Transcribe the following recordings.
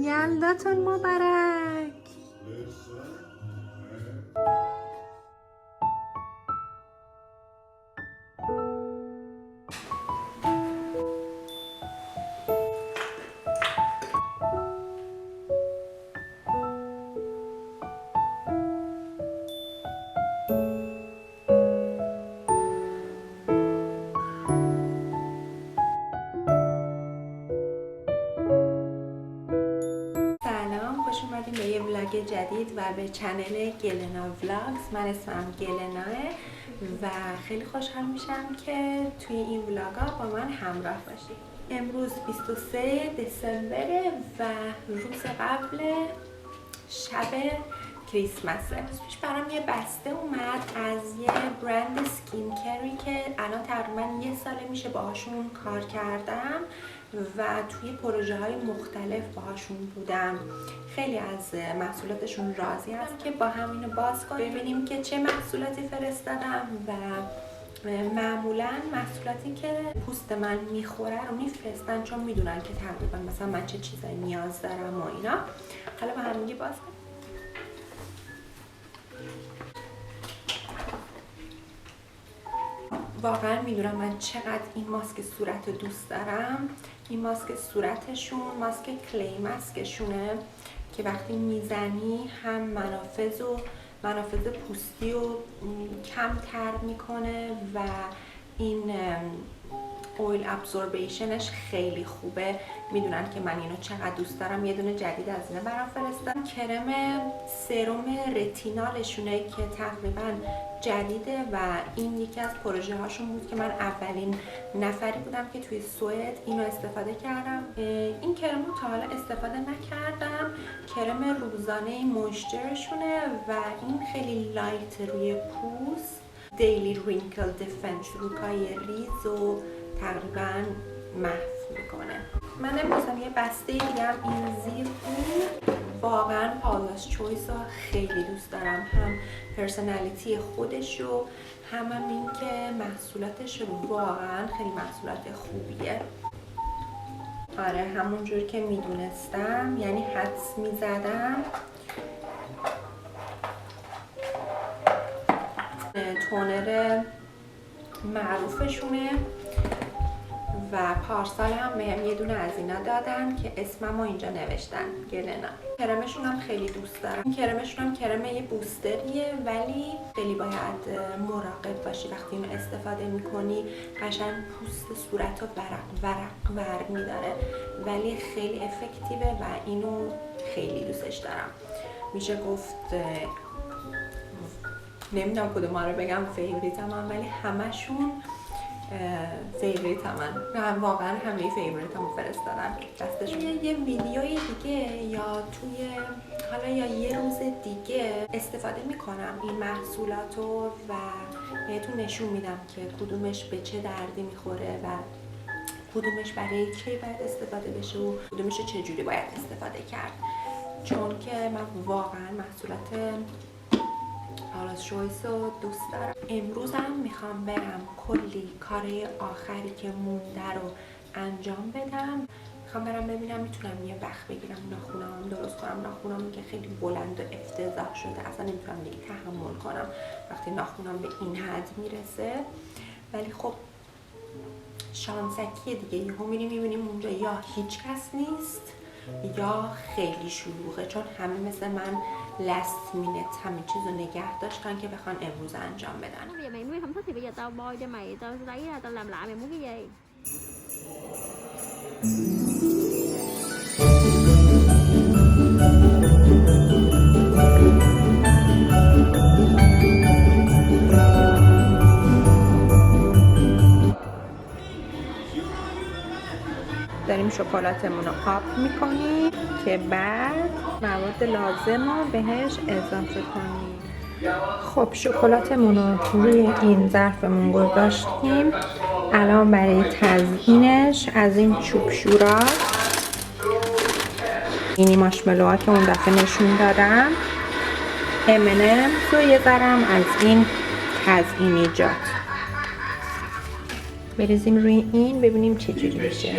یلداتون مبارک. خوش اومدیم به یه ولاگ جدید و به چنل گلنا ولاگز. من اسمم گلناه و خیلی خوشحال میشم که توی این ولاگا با من همراه باشید. امروز 23 دسامبر و روز قبل شب کریسمسه. پیش برام یه بسته اومد از یه برند سکین کری که الان تقریبا یه ساله میشه باهاشون کار کردم و توی پروژه های مختلف باهاشون بودم. خیلی از محصولاتشون راضی هستم که با هم اینو باز کنیم ببینیم که چه محصولاتی فرستادم و معمولا محصولاتی که پوست من میخوره رو میفرستن چون میدونن که تقریبا مثلا من چه چیزایی نیاز دارم و اینا. حالا با هم دیگه باز کنیم. واقعا میدونم من چقدر این ماسک صورت رو دوست دارم. این ماسک صورتشون ماسک کلی ماسکشونه که وقتی میزنی هم منافذ پوستی رو کمتر میکنه و این اویل ابزوربیشنش خیلی خوبه. میدونن که من اینو چقدر دوست دارم. یه دونه جدید از اینا برام فرستادن. کرم سرم رتینالشونه که تقریبا جدیده و این یکی از پروژه هاشون بود که من اولین نفری بودم که توی سوئد اینو استفاده کردم. این کرم رو تا حالا استفاده نکردم. کرم روزانه مویسچرشونه و این خیلی لایت روی پوست. دیلی رینکل دیفنس، روکای ریز و تقریبا محو میکنه. من امروز یه بسته دیگه هم این زیر بود. واقعا پالاس چویس رو خیلی دوست دارم، هم پرسونالیتی خودش رو هم این که محصولاتش واقعا خیلی محصولات خوبیه. آره همونجور که میدونستم، یعنی حدس میزدم. تونر معروفشونه و پارسال هم بهم یه دونه از اینا دادن که اسممو اینجا نوشتن، گلنا. کرمشون هم خیلی دوست دارم. این کرمشون هم کرم یه بوستریه ولی خیلی باید مراقب باشی وقتی اینو استفاده میکنی. قشنگ پوست صورت رو ورق میداره ولی خیلی افکتیوه و اینو خیلی دوستش دارم. میشه گفت نمیدونم کدوم رو بگم فیوریتم هم، ولی همشون فیوریتم هم. واقعا همه فیوریتم رو فرستادم دستشون. یه ویدیوی دیگه یا توی حالا یا یه روز دیگه استفاده میکنم این محصولات رو و بهتون نشون میدم که کدومش به چه دردی میخوره و کدومش برای کی باید استفاده بشه و کدومش رو چجوری باید استفاده کرد. چون که من واقعا محصولات پالاس چویس رو دوست دارم. امروز هم میخوام برم کلی کارهای آخری که مونده رو انجام بدم. میخوام برم ببینم میتونم یه وقت بگیرم ناخونام درست کنم. ناخونام که خیلی بلند و افتضاح شده، اصلا نمیتونم دیگه تحمل کنم وقتی ناخونام به این حد میرسه. ولی خب شانسکیه دیگه، یهو میریم میبینیم اونجا یا هیچ کس نیست یا خیلی شلوغه، چون همه مثل من last minute همه چیزو نگه داشتن که بخوان امروز انجام بدن. Bây giờ mày nuôi không thích thì bây giờ tao bôi cho mày, tao lấy ra tao làm lại, mày muốn cái gì? داریم شکلاتمون رو آب میکنیم که بعد مواد لازم رو بهش اضافه کنیم. خب شکلاتمون رو روی این ظرفمون گذاشتیم. الان برای تزیینش از این چوب شورا اینی مارشملوها که اون دفعه نشون دادم، M&M's و یه ذرم از این تزیینیجات بریزیم روی این ببینیم چه جوری میشه.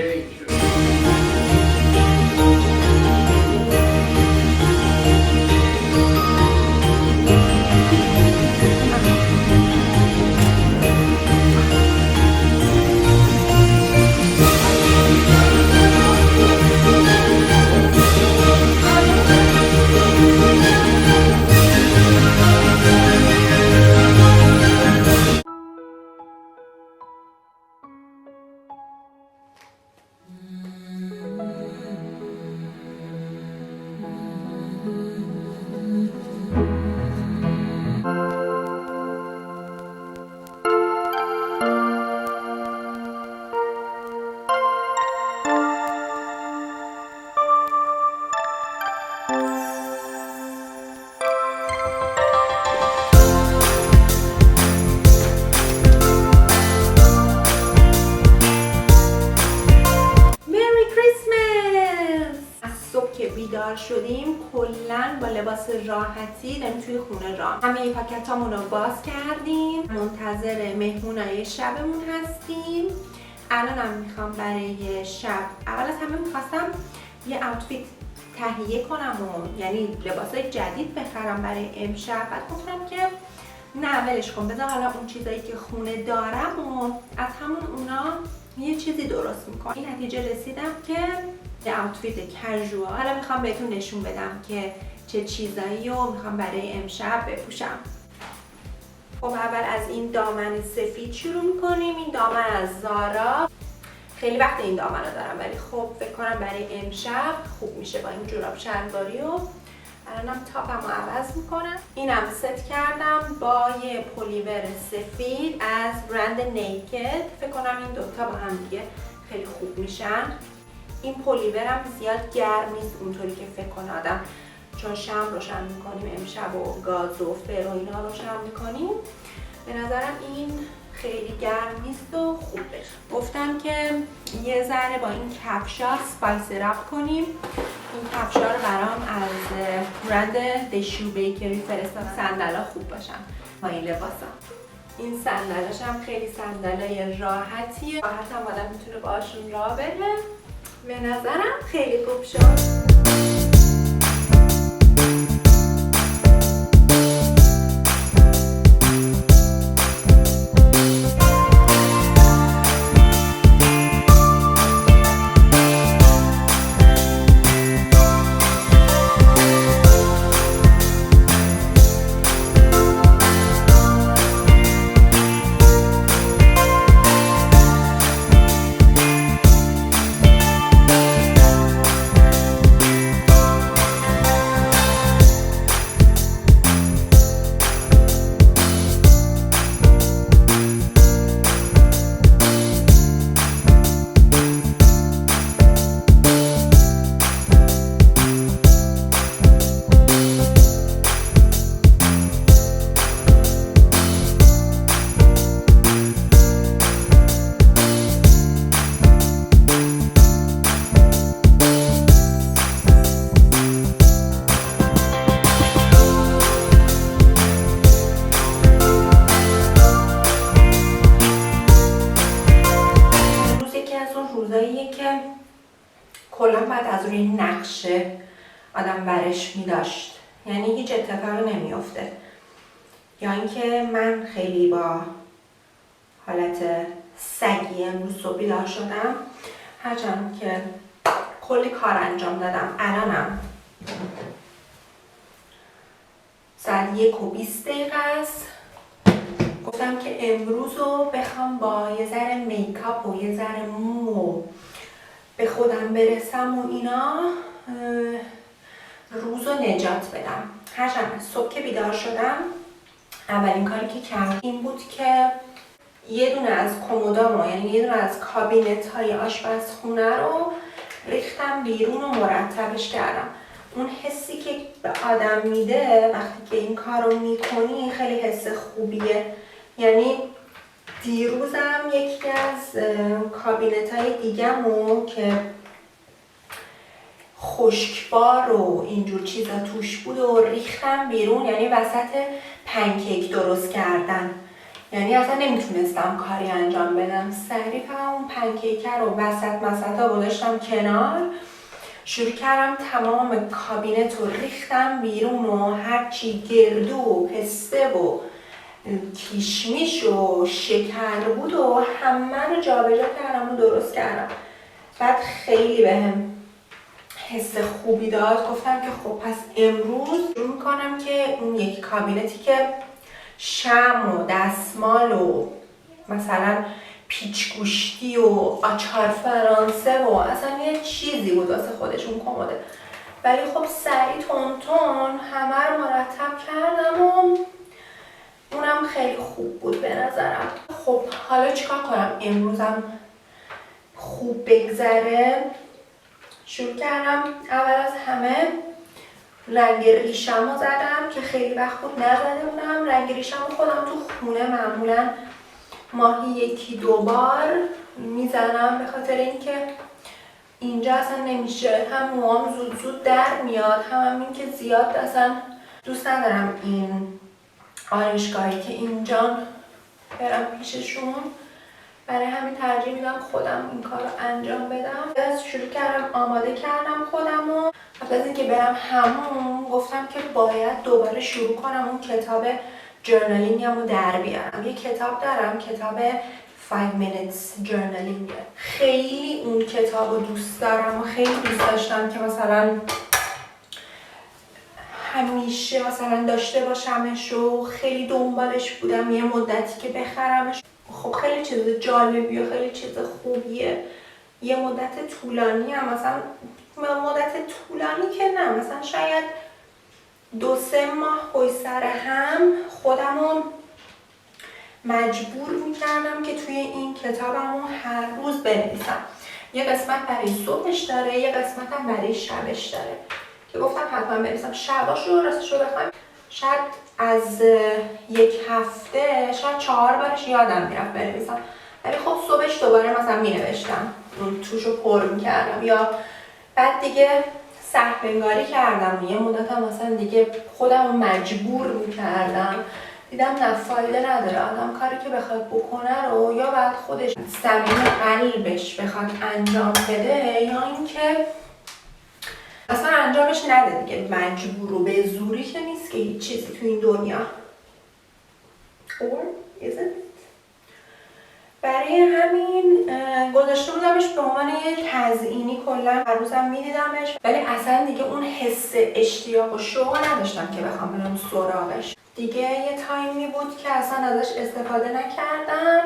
بیدار شدیم کلا با لباس راحتی داریم توی خونه راه. همه پاکتامون رو باز کردیم، منتظر مهمونای شبمون هستیم. الانم میخوام برای شب اول از همه میخواستم یه آوتفیت تهیه کنم و یعنی لباسای جدید بخرم برای امشب. بعد گفتم که نه ولش کن، بذار حالا اون چیزایی که خونه دارم و از همون اونا یه چیزی درست میکنم. این نتیجه رسیدم که یه آوتفیت کژوال حالا میخوام بهتون نشون بدم که چه چیزایی رو میخوام برای امشب بپوشم. خب اول از این دامن سفید شروع میکنیم. این دامن از زارا، خیلی وقت این دامن رو دارم ولی خب فکر کنم برای امشب خوب میشه با این جوراب شلواری. و الانم تاپم رو عوض میکنم. اینم ست کردم با یه پلیور سفید از برند نیکد. فکر کنم این دوتا با هم دیگه خیلی خوب میشن. این پلیورم زیاد گرم نیست اونطوری که فکر کنم آدم، چون شمع روشن میکنیم امشب و گاز و فر و اینا روشن میکنیم. به نظرم این خیلی گرم نیست و خوب بشه. گفتم که یه ذره با این کفشا اسپایس رپ کنیم. این کفشا رو برام از برند دشو بیکری فرستادم. صندلا خوب باشن با این لباسا. این صندلاش هم خیلی صندلای راحتیه، راحت هم آدم میتونه باشون راه بره. به نظرم خیلی خوب شد. روزاییه که کلا بعد از روی نقشه آدم برش می‌داشت، یعنی هیچ اتفاقی نمیافته. یا اینکه من خیلی با حالت سگی امروز صبح بیدار شدم، هرچند که کلی کار انجام دادم. الانم ساعت 1:20 است. گفتم که امروز رو بخوام با یه ذره میکاپ و یه ذره مو به خودم برسم و اینا روز رو نجات بدم. هرچند صبح که بیدار شدم اولین کاری که کردم این بود که یه دونه از کمدامو، یعنی یه دونه از کابینت های آشپزخونه رو ریختم بیرون و مرتبش کردم. اون حسی که به آدم میده وقتی که این کار رو میکنی خیلی حس خوبیه. یعنی دیروزم یکی از کابینت های دیگه‌مو که خشکبار و اینجور چیزا توش بود و ریختم بیرون، یعنی وسط پنکیک درست کردن. یعنی اصلا نمیتونستم کاری انجام بدم. سریع اون پنکیک رو وسط گذاشتم کنار، شروع کردم تمام کابینت رو ریختم بیرون و هرچی گردو و پسته و کشمش و شکر بود و همه رو جابجا کردم و درست کردم. بعد خیلی بهم حس خوبی داد. گفتم که خب پس امروز شروع میکنم که اون یکی کابینتی که شمع و دستمال و مثلا پیچ گوشتی و آچار فرانسه و اصلا یه چیزی بود واسه خودشون کمده، ولی خب سریع تون همه رو مرتب کردم و اونم خیلی خوب بود به نظرم. خب حالا چیکار کنم امروزم خوب بگذره؟ شروع کردم اول از همه رنگ ریشم رو زدم که خیلی وقت بود نزده بودم. رنگ ریشم رو خودم تو خونه معمولا ماهی 1-2 بار میزنم، به خاطر اینکه اینجا اصلا نمیشه، هم موام زود زود در میاد، هم این که زیاد اصلا دوست ندارم این آرایشگاهی که اینجا برم پیششون. برای همین ترجیح میدم خودم این کار رو انجام بدم. شروع کردم آماده کردم خودمو. قبل از اینکه برم همون گفتم که باید دوباره شروع کنم اون کتاب جورنالینگم رو در بیارم. یه کتاب دارم، کتاب 5 minutes journaling. خیلی اون کتاب رو دوست دارم و خیلی دوست داشتم که مثلا همیشه مثلا داشته باشمش و خیلی دنبالش بودم یه مدتی که بخرمش. خب خیلی چیز جالبی و خیلی چیز خوبیه. یه مدت طولانی هم مثلا مدت طولانی که نه، مثلا شاید 2-3 ماه پشت سر هم خودمو مجبور میکردم که توی این کتابمو هر روز بنویسم. یه قسمت برای صبحش داره، یه قسمت هم برای شبش داره که گفتم حتما بنویسم. شباش رو راستشو بخوایم شاید از یک هفته شاید 4 بارش یادم میرفت بنویسم، ولی خب صبحش دوباره مثلا مینوشتم، توشو پر میکردم. یا بعد دیگه سهل‌انگاری کردم، یه مدت هم مثلا دیگه خودم مجبور میکردم، دیدم نه فایده نداره، آدم کاری که بخواد بکنه رو یا بعد خودش صمیم قلبش بخواد انجام بده یا اینکه اصلا انجامش نده دیگه. مجبور و به زوری که نیست که هیچ چیزی تو این دنیا. Or is it؟ برای همین گذاشته بودمش به عنوان یه تزیینی، کلا هر روزم میدیدمش، ولی اصلا دیگه اون حس اشتیاق و شوق نداشتم که بخوام برم سراغش. دیگه یه تایمی بود که اصلا ازش استفاده نکردم.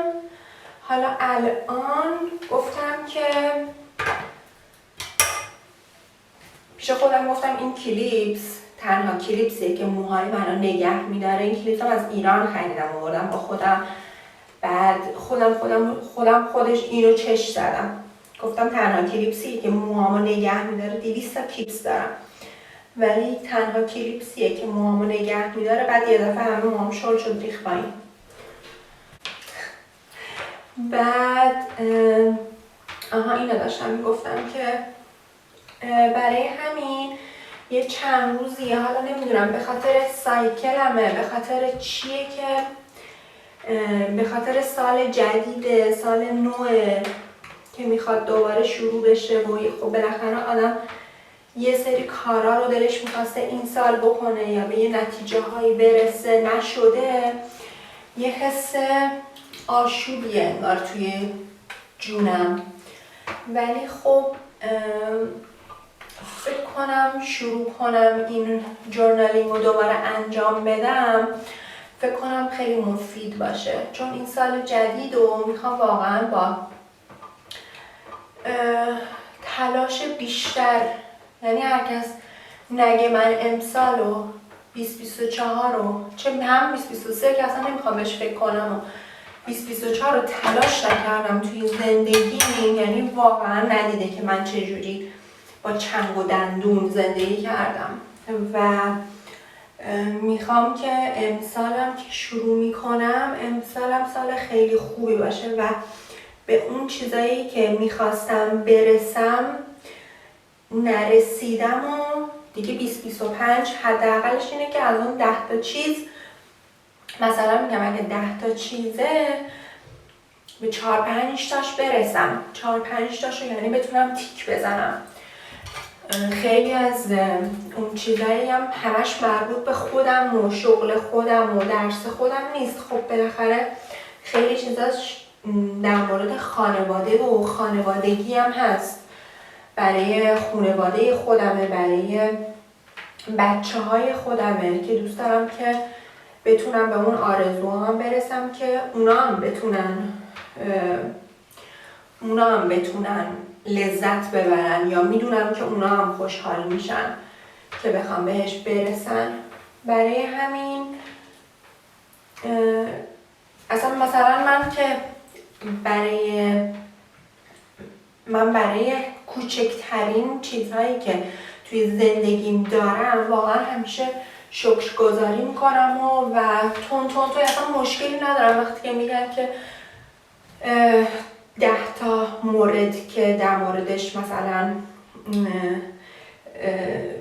حالا الان گفتم که پیش خودم گفتم این کلیپس تنها کلیپسیه که موهای منو نگه میداره. این کلیپس هم از ایران خریدم آوردم با خودم. بعد خودش اینو چش زدم، گفتم تنها کلیپسیه که موهامو نگه میداره. 200 تا کلیپس دارم ولی تنها کلیپسیه که موهامو نگه میداره. بعد یه دفعه همه موهام شل شد ریخت پایین. بعد اینو داشتم میگفتم که برای همین یه چند روزیه، حالا نمیدونم به خاطر سایکلمه به خاطر چیه که به خاطر سال جدیده، سال نوه که میخواد دوباره شروع بشه و خب بالاخره آدم یه سری کارا رو دلش میخواسته این سال بکنه یا به یه نتیجه هایی برسه نشده، یه حس آشوبیه انگار توی جونم. ولی خب فکر کنم شروع کنم این جورنالینگ رو دوباره انجام بدم، فکر کنم خیلی مفید باشه، چون این سال جدید رو میخوام واقعا با تلاش بیشتر، یعنی هر کس نگه من امسال رو 2024 رو چه هم 2023 که اصلا نمیخوام بهش فکر کنم و 2024 رو تلاش نکردم توی زندگی، یعنی واقعا ندیده که من چجوری با چنگ و دندون زندگی کردم. و میخوام که امسالم که شروع میکنم امسالم سال خیلی خوبی باشه و به اون چیزایی که میخواستم برسم نرسیدم و دیگه 2025 حداقلش اینه که از اون 10 تا چیز، مثلا میگم اگه 10 تا چیزه به 4-5 تاش برسم، 4-5 تاشو یعنی بتونم تیک بزنم. خیلی از اون چیزایی هم همش مربوط به خودم و شغل خودم و درس خودم نیست. خب بالاخره خیلی چیزاش در مورد خانواده و خانوادگی هم هست، برای خانواده خودمه، برای بچه های خودمه که دوست دارم که بتونم به اون آرزوهام برسم که اونا هم بتونن لذت ببرن یا میدونم که اونا هم خوشحال میشن که بخوام بهش برسن. برای همین اصلا مثلا من که برای کوچکترین چیزهایی که توی زندگیم دارم واقعا همیشه شکرگزاری میکنم و تون اصلا مشکلی ندارم وقتی که میگن که 10 تا مورد که در موردش مثلا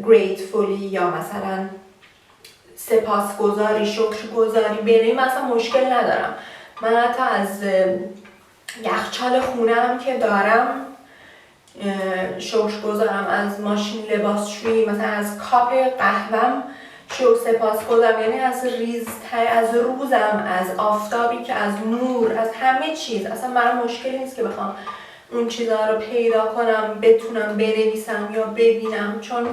gratefully یا مثلا سپاسگزاری، شکرگزاری بنویسم، مثلا مشکل ندارم. من حتی از یخچال خونم که دارم شکرگزارم، از ماشین لباسشویی، مثلا از کاپ قهوه‌م سپاسگزارم، یعنی از از روزم، از آفتابی که از نور، از همه چیز. اصلا برام مشکلی نیست که بخوام اون چیزها رو پیدا کنم، بتونم بنویسم یا ببینم، چون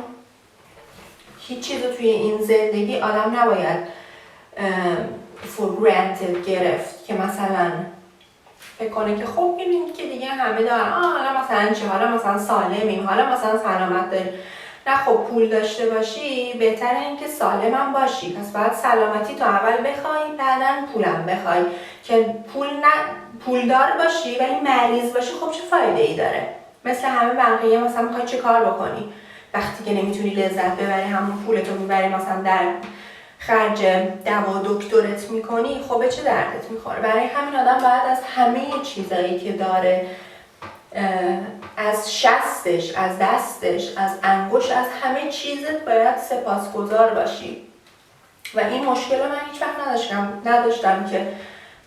هیچ چیز رو توی این زندگی آدم نباید for granted گرفت که مثلا فکر کنه که خب ببینید که دیگه همه دارن، حالا مثلا چی، حالا مثلا سالمیم، حالا مثلا سلامت داریم. نه خب پول داشته باشی بهتره این که سالمم باشی، پس باید سلامتی تو اول بخوای بعدن پولم بخوای، که پولدار باشی ولی مریض باشی خب چه فایده ای داره؟ مثل همه بقیه مثلا میخوای چه کار بکنی وقتی که نمیتونی لذت ببری، همون پولتو میبری مثلا در خرج دوا دکترت میکنی، خب به چه دردت میخوره؟ برای همین آدم باید از همه چیزایی که داره، از شستش، از دستش، از انگوش، از همه چیزت باید سپاسگزار باشی. و این مشکل رو من هیچ وقت نداشتم که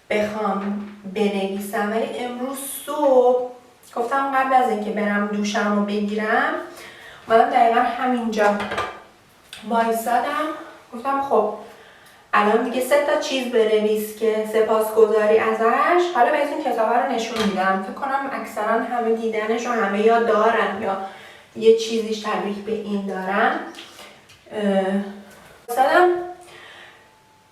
بخوام بنویسم، ولی امروز صبح گفتم قبل از اینکه برم دوشم رو بگیرم من دقیقا همینجا وایسادم، گفتم خب الان دیگه 3 تا چیز بنویس که سپاسگزاری ازش. حالا بهتون کتابه رو نشون میدم، فکر کنم اکثرا همه دیدنش و همه یا دارن یا یه چیزی شبیه به این دارن. مثلا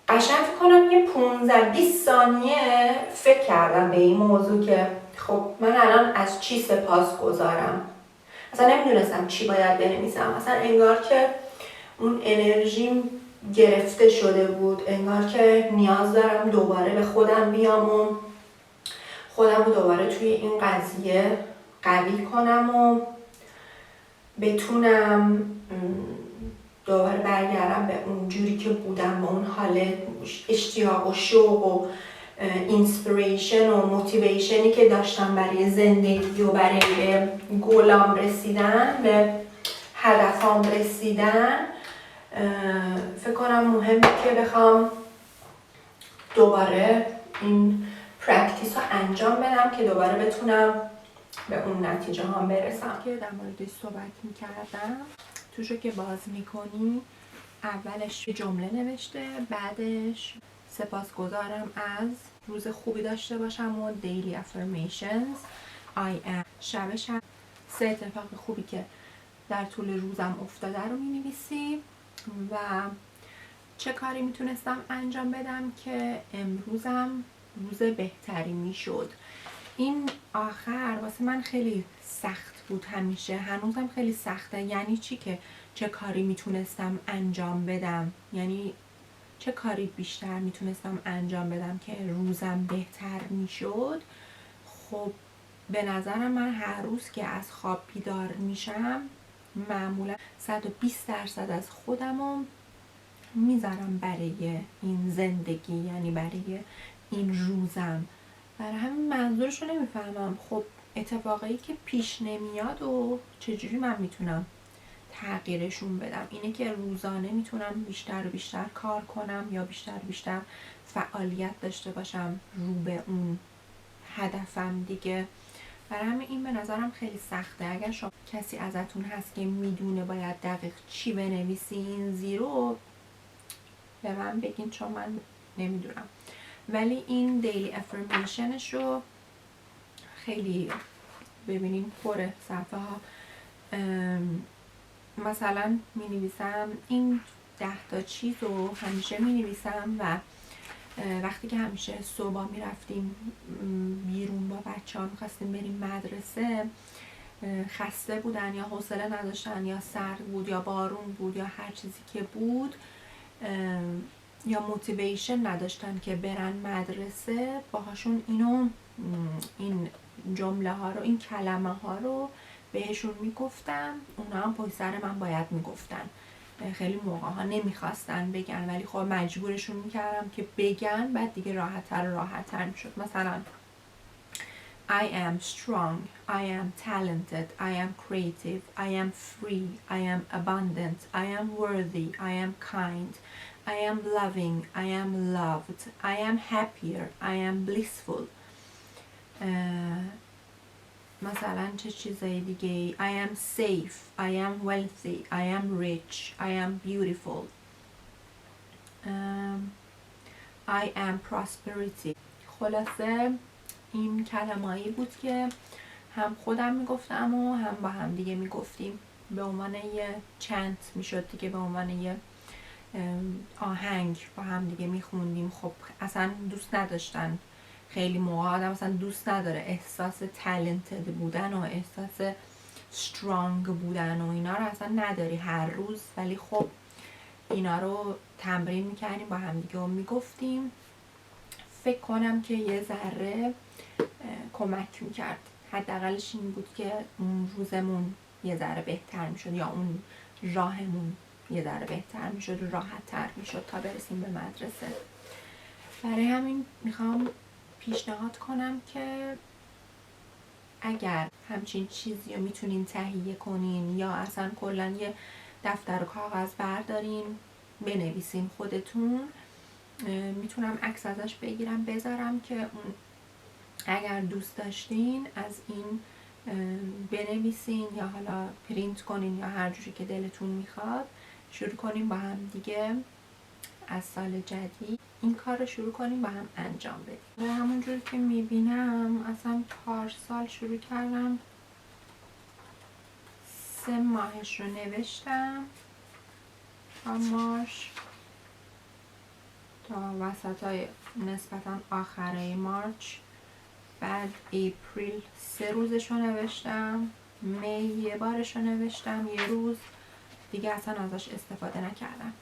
قشنگ فکر کنم یه 15-20 ثانیه فکر کردم به این موضوع که خب من الان از چی سپاسگزارم. اصلا نمیدونستم چی باید بنویسم، اصلا انگار که اون انرژیم گرفته شده بود، انگار که نیاز دارم دوباره به خودم بیام و خودم رو دوباره توی این قضیه قوی کنم و بتونم دوباره برگردم به اون جوری که بودم، به اون حال اشتیاق و شوق و اینسپیریشن و موتیویشنی که داشتم برای زندگی و برای گولام رسیدن، به هدفام رسیدن. فکر کنم مهمه که بخوام دوباره این پرکتیس رو انجام بدم که دوباره بتونم به اون نتیجه ها برسم. که در موردش صحبت میکردم توشو که باز میکنی اولش جمله نوشته، بعدش سپاسگزارم از روز خوبی داشته باشم و daily affirmations I am. شبش هم 3 اتفاق خوبی که در طول روزم افتاده رو مینویسی و چه کاری میتونستم انجام بدم که امروزم روز بهتری میشد. این آخر واسه من خیلی سخت بود، همیشه هنوزم خیلی سخته. یعنی چی که چه کاری میتونستم انجام بدم، یعنی چه کاری بیشتر میتونستم انجام بدم که روزم بهتر میشد. خب به نظرم من هر روز که از خواب بیدار میشم معمولا 120% از خودمو میذارم برای این زندگی، یعنی برای این روزم. برای همین منظورشو نمیفهمم. خب اتفاقایی که پیش نمیاد و چجوری من میتونم تغییرشون بدم؟ اینه که روزانه میتونم بیشتر و بیشتر کار کنم یا بیشتر و بیشتر فعالیت داشته باشم رو به اون هدفم دیگه. برای همین این به نظرم خیلی سخته. اگر شما کسی ازتون هست که میدونه باید دقیق چی بنویسین زیرو به من بگین، چون من نمیدونم. ولی این دیلی افرمیشنش رو خیلی ببینین پره صفحه ها. مثلا می نویسم این 10 تا چیز رو همیشه می نویسم و وقتی که همیشه صبح می رفتیم بیرون با بچه ها میخواستیم بریم مدرسه، خسته بودن یا حوصله نداشتن یا سرد بود یا بارون بود یا هر چیزی که بود یا موتیویشن نداشتن که برن مدرسه، باهاشون این جمله ها رو، این کلمه ها رو بهشون میگفتم. اونا هم پشت سر من باید میگفتن. خیلی موقع ها نمیخواستن بگن ولی خب مجبورشون میکردم که بگن، بعد دیگه راحت‌تر میشد. مثلا I am strong, I am talented, I am creative, I am free, I am abundant, I am worthy, I am kind, I am loving, I am loved, I am happier, I am blissful. مثلا چه چیزای دیگه؟ I am safe, I am wealthy, I am rich, I am beautiful, I am prosperity. خلاصه این کلمه‌ای بود که هم خودم میگفتم و هم با هم دیگه میگفتیم، به عنوان یه چنت میشد دیگه، به عنوان یه آهنگ با هم دیگه میخوندیم. خب اصلا دوست نداشتن، خیلی موقع آدم اصلا دوست نداره احساس تالنتد بودن و احساس سترانگ بودن و اینا رو اصلا نداری هر روز، ولی خب اینا رو تمرین میکردیم با هم دیگه و میگفتیم. فکر کنم که یه ذره کمک میکرد، حداقلش این بود که اون روزمون یه ذره بهتر میشد یا اون راهمون یه ذره بهتر میشد و راحت تر میشد تا برسیم به مدرسه. برای همین میخوام پیشنهاد کنم که اگر همچین چیزی رو میتونین تهیه کنین یا اصلا کلا یه دفتر و کاغذ بردارین بنویسین خودتون، میتونم عکس ازش بگیرم بذارم که اون اگر دوست داشتین از این بنویسین یا حالا پرینت کنین یا هر جوری که دلتون میخواد شروع کنیم با هم دیگه از سال جدید این کار رو شروع کنیم با هم انجام بدیم. و همونجور که میبینم اصلا پارسال شروع کردم 3 ماهش رو نوشتم تا مارچ، تا وسط های نسبتا آخره مارچ، بعد اپریل 3 روزش رو نوشتم، می یه بارش رو نوشتم یه روز دیگه، اصلا ازش استفاده نکردم.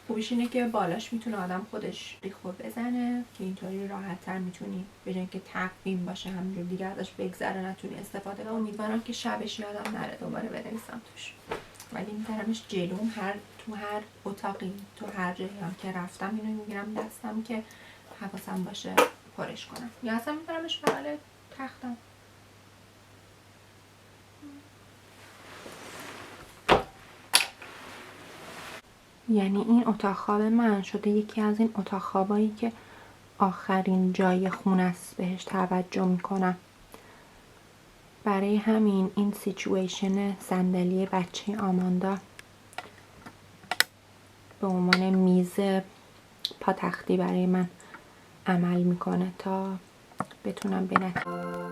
خوبیش اینه که بالاش میتونه آدم خودش ریخو بزنه که اینطوری راحت تر میتونی به جای اینکه تقویم باشه همینجور دیگه ازش بگذره نتونی استفاده کنی. امیدوارم که شبش یادم نره دوباره بنویسم توش، ولی میذارمش جلوم، تو هر اتاقی، تو هر جایی هم که رفتم اینو میگیرم دستم که حواسم باشه پرش کنم، یا اصلا میذارمش بغل تختم. یعنی این اتاق خواب من شده یکی از این اتاق خوابایی که آخرین جای خونه است بهش توجه میکنم. برای همین این سیچویشن صندلی بچه آماندا به عنوان میز پاتختی برای من عمل میکنه تا بتونم بنویسم.